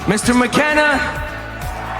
Mr. McKenna,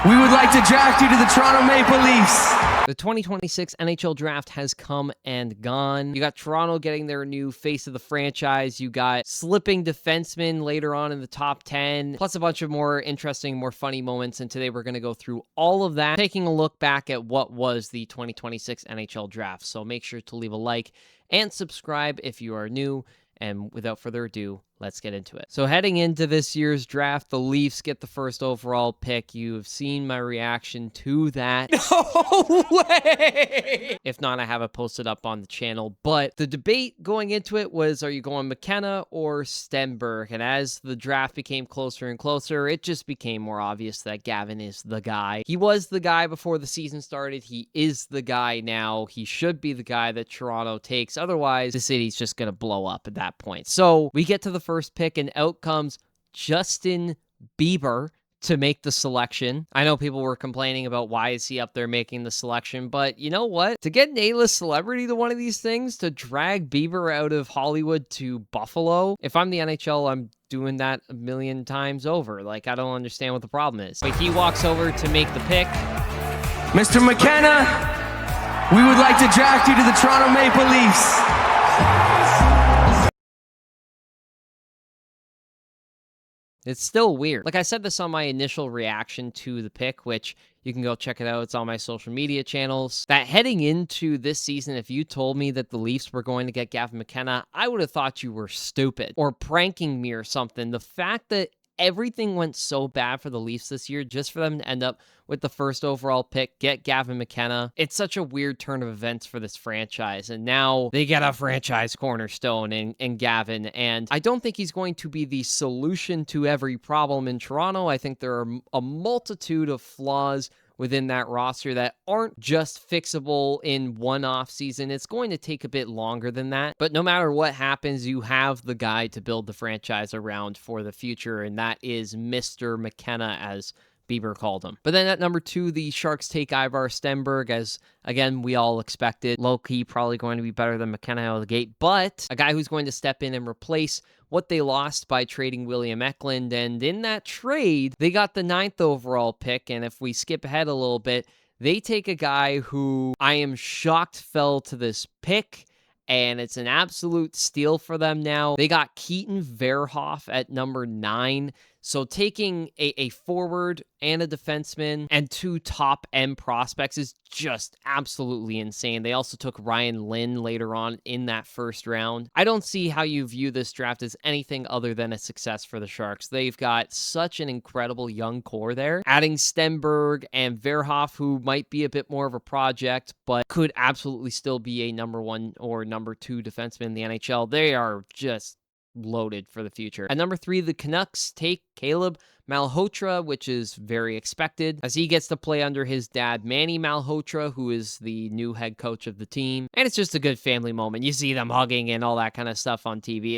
we would like to draft you to the Toronto Maple Leafs. The 2026 NHL Draft has come and gone. You got Toronto getting their new face of the franchise. You got slipping defensemen later on in the top 10, plus a bunch of more interesting, more funny moments. And today we're going to go through all of that, taking a look back at what was the 2026 NHL Draft. So make sure to leave a like and subscribe if you are new. And without further ado, let's get into it. So heading into this year's draft, the Leafs get the first overall pick. You have seen my reaction to that. No way! If not, I have it posted up on the channel. But the debate going into it was, are you going McKenna or Stenberg? And as the draft became closer and closer, it just became more obvious that Gavin is the guy. He was the guy before the season started. He is the guy now. He should be the guy that Toronto takes. Otherwise, the city's just going to blow up at that point. So we get to the first pick, and out comes Justin Bieber to make the selection. I know people were complaining about why is he up there making the selection, but you know what? To get an A-list celebrity to one of these things, to drag Bieber out of Hollywood to Buffalo, if I'm the NHL, I'm doing that a million times over. Like, I don't understand what the problem is. But he walks over to make the pick. Mr. McKenna, we would like to draft you to the Toronto Maple Leafs. It's still weird. Like I said this on my initial reaction to the pick, which you can go check it out. It's on my social media channels. That heading into this season, if you told me that the Leafs were going to get Gavin McKenna, I would have thought you were stupid or pranking me or something. The fact that everything went so bad for the Leafs this year, just for them to end up with the first overall pick, get Gavin McKenna, it's such a weird turn of events for this franchise. And now they get a franchise cornerstone in Gavin. And I don't think he's going to be the solution to every problem in Toronto. I think there are a multitude of flaws within that roster that aren't just fixable in one off season. It's going to take a bit longer than that. But no matter what happens, you have the guy to build the franchise around for the future, and that is Mr. McKenna, as Bieber called him. But then at number 2, the Sharks take Ivar Stenberg, as again, we all expected. Low-key probably going to be better than McKenna out of the gate, but a guy who's going to step in and replace what they lost by trading William Eklund. And in that trade, they got the 9th overall pick. And if we skip ahead a little bit, they take a guy who I am shocked fell to this pick, and it's an absolute steal for them now. They got Keaton Verhoff at number 9. So taking a forward and a defenseman and 2 top end prospects is just absolutely insane. They also took Ryan Lynn later on in that first round. I don't see how you view this draft as anything other than a success for the Sharks. They've got such an incredible young core there. Adding Stenberg and Verhoff, who might be a bit more of a project, but could absolutely still be a number 1 or number 2 defenseman in the NHL. They are just loaded for the future. At number 3, the Canucks take Caleb Malhotra, which is very expected, as he gets to play under his dad, Manny Malhotra, who is the new head coach of the team. And it's just a good family moment. You see them hugging and all that kind of stuff on TV.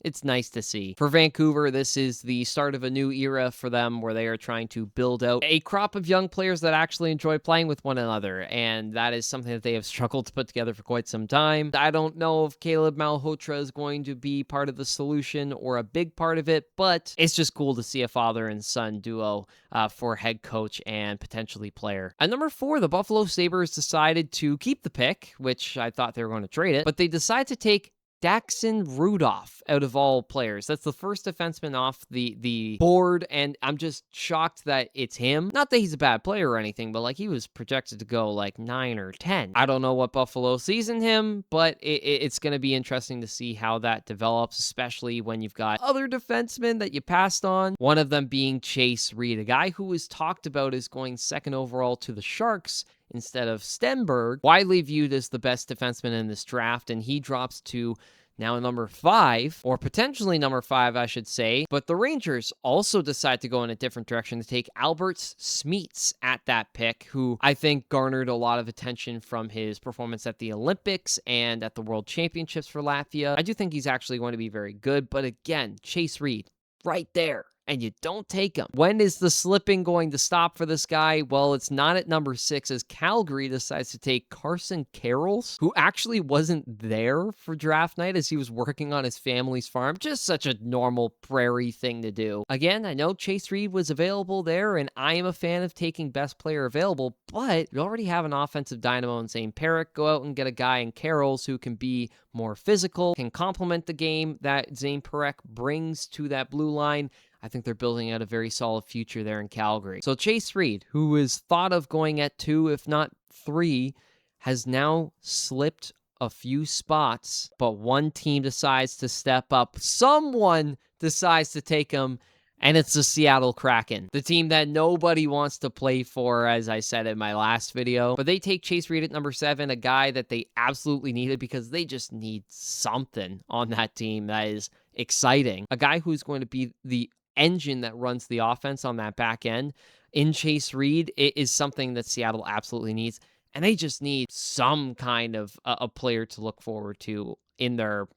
It's nice to see. For Vancouver, this is the start of a new era for them, where they are trying to build out a crop of young players that actually enjoy playing with one another. And that is something that they have struggled to put together for quite some time. I don't know if Caleb Malhotra is going to be part of the solution or a big part of it, but it's just cool to see a father and son duo for head coach and potentially player. At number 4, the Buffalo Sabres decided to keep the pick, which I thought they were going to trade it, but they decided to take Daxon Rudolph out of all players. That's the first defenseman off the board, and I'm just shocked that it's him. Not that he's a bad player or anything, but like, he was projected to go like 9 or 10. I don't know what Buffalo sees in him, but it's going to be interesting to see how that develops, especially when you've got other defensemen that you passed on. One of them being Chase Reed, a guy who was talked about as going 2nd overall to the Sharks instead of Stenberg, widely viewed as the best defenseman in this draft, and he drops to now number 5, or potentially number 5, I should say. But the Rangers also decide to go in a different direction to take Alberts Smeets at that pick, who I think garnered a lot of attention from his performance at the Olympics and at the World Championships for Latvia. I do think he's actually going to be very good, but again, Chase Reed, right there. and you don't take him. When is the slipping going to stop for this guy? Well, it's not at number 6 as Calgary decides to take Carson Carrolls, who actually wasn't there for draft night as he was working on his family's farm. Just such a normal prairie thing to do. Again, I know Chase Reed was available there, and I am a fan of taking best player available, but you already have an offensive dynamo in Zane Parrick. Go out and get a guy in Carrolls who can be more physical, can complement the game that Zane Parrick brings to that blue line. I think they're building out a very solid future there in Calgary. So Chase Reed, who is thought of going at 2, if not 3, has now slipped a few spots, but one team decides to step up. Someone decides to take him, and it's the Seattle Kraken, the team that nobody wants to play for, as I said in my last video. But they take Chase Reed at number 7, a guy that they absolutely needed because they just need something on that team that is exciting. A guy who's going to be the engine that runs the offense on that back end in Chase Reed. It is something that Seattle absolutely needs, and they just need some kind of a player to look forward to in their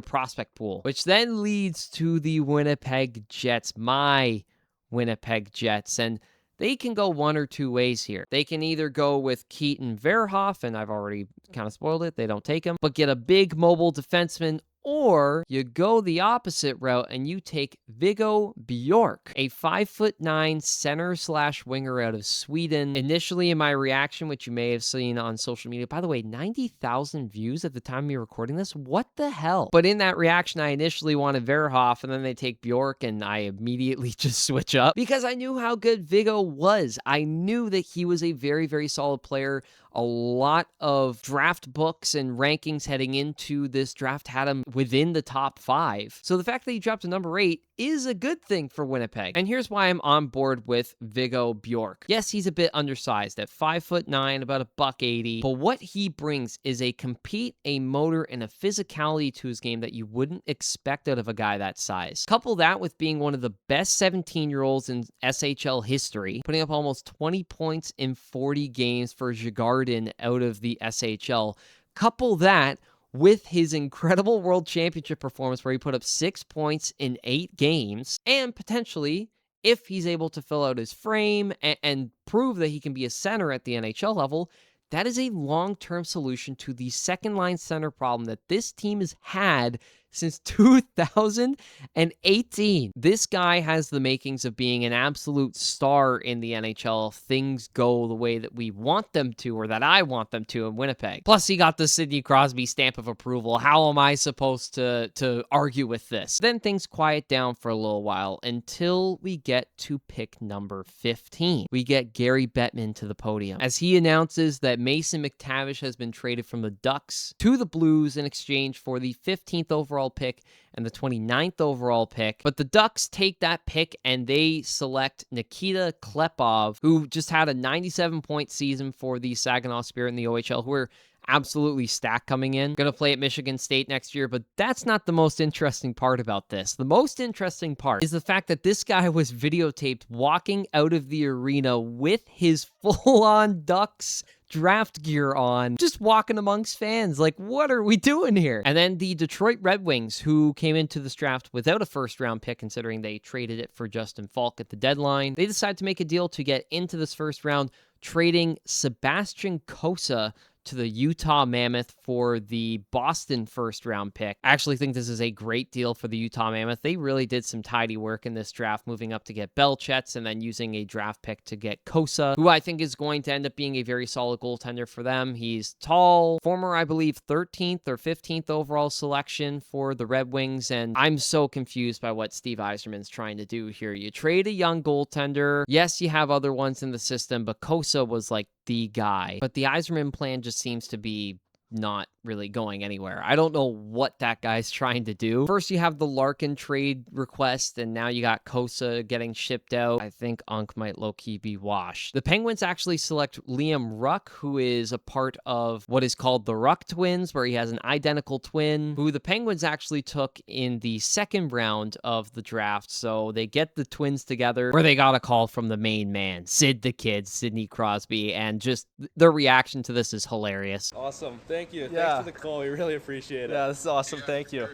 prospect pool, which then leads to the Winnipeg Jets, my Winnipeg Jets. And they can go one or two ways here. They can either go with Keaton Verhoff, and I've already kind of spoiled it, they don't take him, but get a big mobile defenseman, or you go the opposite route and you take Viggo Bjork, a 5'9" center/winger out of Sweden. Initially in my reaction, which you may have seen on social media, by the way, 90,000 views at the time of me recording this. What the hell? But in that reaction, I initially wanted Verhoff, and then they take Bjork, and I immediately just switch up because I knew how good Viggo was. I knew that he was a very, very solid player. A lot of draft books and rankings heading into this draft had him within the top 5. So the fact that he dropped to number 8 is a good thing for Winnipeg. And here's why I'm on board with Viggo Bjork. Yes, he's a bit undersized at 5'9", about $180, but what he brings is a compete, a motor, and a physicality to his game that you wouldn't expect out of a guy that size. Couple that with being one of the best 17-year-olds in SHL history, putting up almost 20 points in 40 games for Djurgården out of the SHL. Couple that with his incredible World Championship performance where he put up 6 points in 8 games, and potentially, if he's able to fill out his frame and prove that he can be a center at the NHL level, that is a long-term solution to the second-line center problem that this team has had since 2018. This guy has the makings of being an absolute star in the NHL if things go the way that we want them to, or that I want them to in Winnipeg. Plus, he got the Sidney Crosby stamp of approval. How am I supposed to argue with this? Then things quiet down for a little while until we get to pick number 15. We get Gary Bettman to the podium as he announces that Mason McTavish has been traded from the Ducks to the Blues in exchange for the 15th overall pick and the 29th overall pick. But the Ducks take that pick and they select Nikita Klepov, who just had a 97-point season for the Saginaw Spirit in the OHL, who are absolutely stacked coming in. Going to play at Michigan State next year, but that's not the most interesting part about this. The most interesting part is the fact that this guy was videotaped walking out of the arena with his full-on Ducks draft gear on, just walking amongst fans. Like, what are we doing here? And then the Detroit Red Wings, who came into this draft without a first-round pick, considering they traded it for Justin Falk at the deadline, they decided to make a deal to get into this first round, trading Sebastian Cossa to the Utah Mammoth for the Boston first-round pick. I actually think this is a great deal for the Utah Mammoth. They really did some tidy work in this draft, moving up to get Belchets and then using a draft pick to get Cossa, who I think is going to end up being a very solid goaltender for them. He's tall, former, I believe, 13th or 15th overall selection for the Red Wings, and I'm so confused by what Steve Yzerman's trying to do here. You trade a young goaltender. Yes, you have other ones in the system, but Cossa was like the guy. But the Yzerman plan just seems to be not really going anywhere. I don't know what that guy's trying to do. First, you have the Larkin trade request, and now you got Cossa getting shipped out. I think Unk might low-key be washed. The Penguins actually select Liam Ruck, who is a part of what is called the Ruck Twins, where he has an identical twin, who the Penguins actually took in the second round of the draft. So they get the twins together, where they got a call from the main man, Sid the Kid, Sidney Crosby, and just their reaction to this is hilarious. Awesome. Thank you. Yeah. Thanks for the call. We really appreciate it. Yeah, this is awesome. Thank you.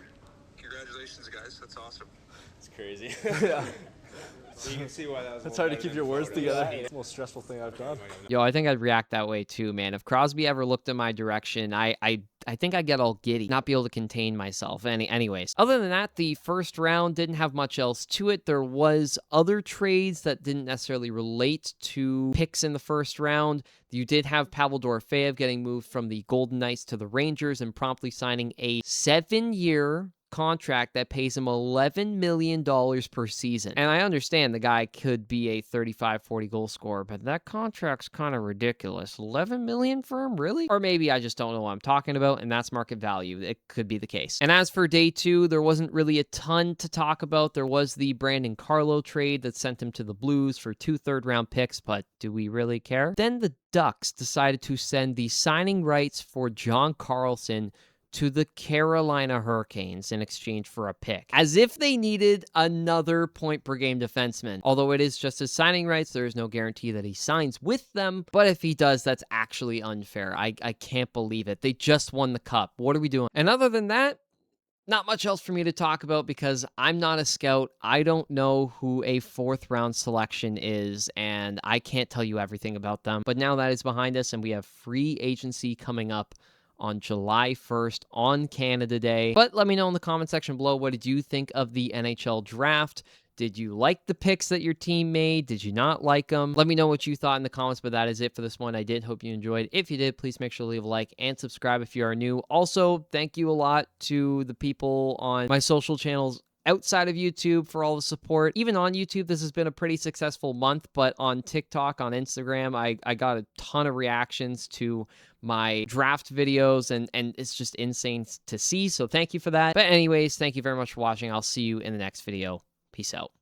Congratulations, guys. That's awesome. It's crazy. Yeah. You can see why that was. It's hard to keep your words together. It's the most stressful thing I've done. Yo, I think I'd react that way too, man. If Crosby ever looked in my direction, I think I'd get all giddy, not be able to contain myself. Anyways, other than that, the first round didn't have much else to it. There was other trades that didn't necessarily relate to picks in the first round. You did have Pavel Dorofeyev getting moved from the Golden Knights to the Rangers and promptly signing a 7-year contract that pays him $11 million per season. And I understand the guy could be a 35, 40 goal scorer, but that contract's kind of ridiculous. $11 million for him, really? Or maybe I just don't know what I'm talking about, and that's market value. It could be the case. And as for day two, there wasn't really a ton to talk about. There was the Brandon Carlo trade that sent him to the Blues for 2 third-round picks, but do we really care? Then the Ducks decided to send the signing rights for John Carlson to the Carolina Hurricanes in exchange for a pick, as if they needed another point-per-game defenseman. Although it is just his signing rights, there is no guarantee that he signs with them, but if he does, that's actually unfair. I can't believe it. They just won the Cup. What are we doing? And other than that, not much else for me to talk about because I'm not a scout. I don't know who a 4th-round selection is, and I can't tell you everything about them. But now that is behind us, and we have free agency coming up on July 1st on Canada Day. But let me know in the comment section below, what did you think of the NHL Draft? Did you like the picks that your team made? Did you not like them? Let me know what you thought in the comments, but that is it for this one. I did hope you enjoyed. If you did, please make sure to leave a like and subscribe if you are new. Also, thank you a lot to the people on my social channels outside of YouTube for all the support. Even on YouTube, this has been a pretty successful month, but on TikTok, on Instagram, I got a ton of reactions to my draft videos, and it's just insane to see, so thank you for that. But anyways, thank you very much for watching. I'll see you in the next video. Peace out.